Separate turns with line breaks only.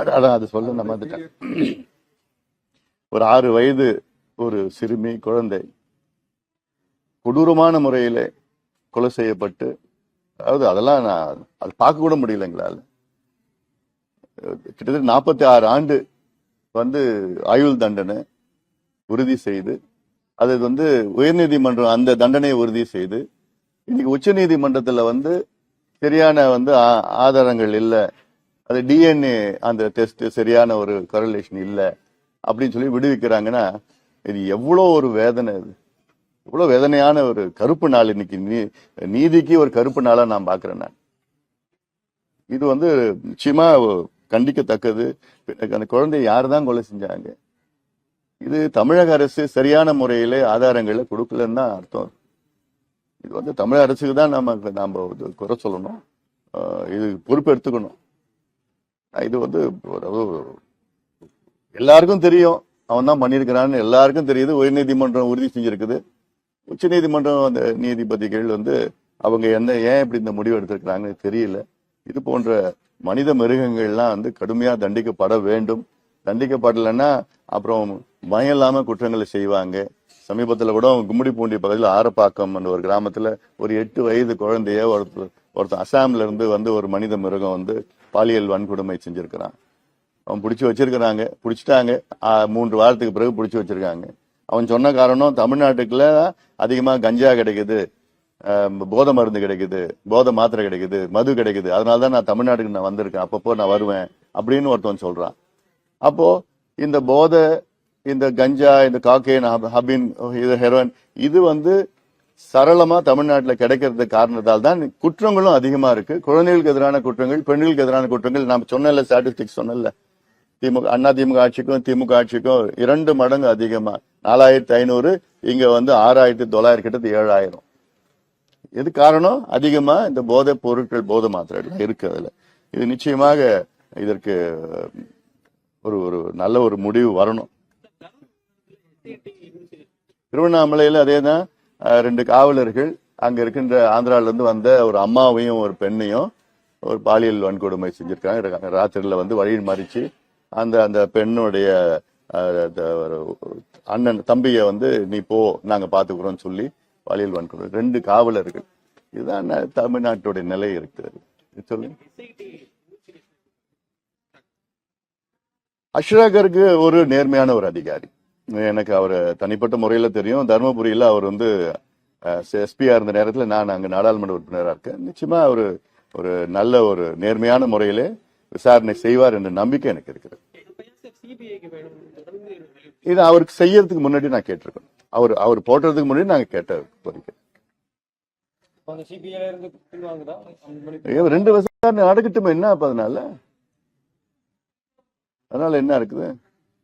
அதான் அது சொல்ல நம்ம ஒரு 6 வயது ஒரு சிறுமி குழந்தை கொடூரமான முறையில கொலை செய்யப்பட்டு, அதாவது அதெல்லாம் நான் அது பார்க்க கூட முடியல எங்களால். கிட்டத்தட்ட 46 ஆண்டு ஆயுள் தண்டனை உறுதி செய்து, அது உயர்நீதிமன்றம் அந்த தண்டனையை உறுதி செய்து, இன்னைக்கு உச்ச நீதிமன்றத்தில் சரியான ஆதாரங்கள் இல்லை, அது டிஎன்ஏ அந்த டெஸ்ட் சரியான ஒரு கரலேஷன் இல்லை அப்படின்னு சொல்லி விடுவிக்கிறாங்கன்னா இது எவ்வளோ ஒரு வேதனை, இது எவ்வளோ வேதனையான ஒரு கருப்பு நாள். இன்னைக்கு நீதிக்கு ஒரு கருப்பு நாளா நான் பாக்குறேன். நான் இது நிச்சயமா கண்டிக்கத்தக்கது. அந்த குழந்தைய யாரு தான் கொலை செஞ்சாங்க? இது தமிழக அரசு சரியான முறையில ஆதாரங்களை கொடுக்கலன்னு தான் அர்த்தம். இது தமிழக அரசுக்கு தான் நாம குறை சொல்லணும், இது பொறுப்பு எடுத்துக்கணும். இது எல்லாருக்கும் தெரியும் அவன் தான் பண்ணியிருக்கிறான்னு எல்லாருக்கும் தெரியுது. உயர்நீதிமன்றம் உறுதி செஞ்சிருக்குது. உச்ச நீதிமன்றம் அந்த நீதிபதிகள் அவங்க ஏன் இப்படி இந்த முடிவு எடுத்திருக்கிறாங்கன்னு தெரியல. இது போன்ற மனித மிருகங்கள்லாம் கடுமையா தண்டிக்கப்பட வேண்டும். தண்டிக்கப்படலைன்னா அப்புறம் பயம் இல்லாம குற்றங்களை செய்வாங்க. சமீபத்துல கூட கும்மிடிப்பூண்டி பகுதியில் ஆரப்பாக்கம் ஒரு கிராமத்துல ஒரு 8 வயது குழந்தைய ஒருத்தர் அசாம்ல இருந்து ஒரு மனித மிருகம் பாலியல் வன்கொடுமை செஞ்சிருக்கிறான். அவன் பிடிச்சிட்டாங்க 3 வாரத்துக்கு பிறகு பிடிச்சி வச்சிருக்காங்க. அவன் சொன்ன காரணம், தமிழ்நாட்டுக்குள்ள அதிகமா கஞ்சா கிடைக்குது, போதை மருந்து கிடைக்குது, போதை மாத்திரை கிடைக்குது, மது கிடைக்குது, அதனாலதான் நான் தமிழ்நாட்டுக்கு நான் வந்திருக்கேன், அப்பப்போ நான் வருவேன் அப்படின்னு ஒருத்தவன் சொல்றான். அப்போ இந்த போதை, இந்த கஞ்சா, இந்த காக்கேன், ஹபின், இது ஹெரோயின், இது சரளமா தமிழ்நாட்டில் கிடைக்கிறது காரணத்தால் தான் குற்றங்களும் அதிகமா இருக்கு. குழந்தைகளுக்கு எதிரான குற்றங்கள், பெண்களுக்கு எதிரான குற்றங்கள், நான் சொன்னல ஸ்டாட்டிஸ்டிக்ஸ் சொன்னல, அதிமுக ஆட்சிக்கும் திமுக ஆட்சிக்கும் 2 மடங்கு அதிகமா 4500, இங்க 6900, கிட்டத்தட்ட 7000. எது காரணம்? அதிகமா இந்த போதை பொருட்கள், போதை மாத்திரை இருக்கு அதுல. இது நிச்சயமாக இதற்கு ஒரு நல்ல ஒரு முடிவு வரணும். திருவண்ணாமலையில அதேதான், 2 காவலர்கள் அங்க இருக்கின்ற ஆந்திரால இருந்து வந்த ஒரு அம்மாவையும் ஒரு பெண்ணையும் ஒரு பாலியல் வன்கொடுமை செஞ்சிருக்காங்க. ராத்திரில வழி மறிச்சு அந்த பெண்ணுடைய அண்ணன் தம்பிய நீ போ, நாங்க பாத்துக்கிறோம் சொல்லி பாலியல் வன்கொடுமை 2 காவலர்கள். இதுதான் தமிழ்நாட்டுடைய நிலை இருக்கிறது. சொல்லுங்க. அஷ்ராகருக்கு ஒரு நேர்மையான ஒரு அதிகாரி. எனக்கு அவர் தனிப்பட்ட முறையில தெரியும். தர்மபுரியில அவர் எஸ்பியா இருந்த நேரத்தில் நான் அங்க நாடாளுமன்ற உறுப்பினராக இருக்கேன். நிச்சயமா ஒரு நல்ல ஒரு நேர்மையான முறையிலே விசாரணை செய்வார் என்ற நம்பிக்கை எனக்கு இருக்கிறது. இது அவருக்கு செய்யறதுக்கு முன்னாடி நான் கேட்டிருக்கேன். அவர் போடுறதுக்கு முன்னாடி நாங்க கேட்ட கோரிக்கை. 2 விசாரணை நடக்கட்டுமே, என்ன அதனால என்ன இருக்குது?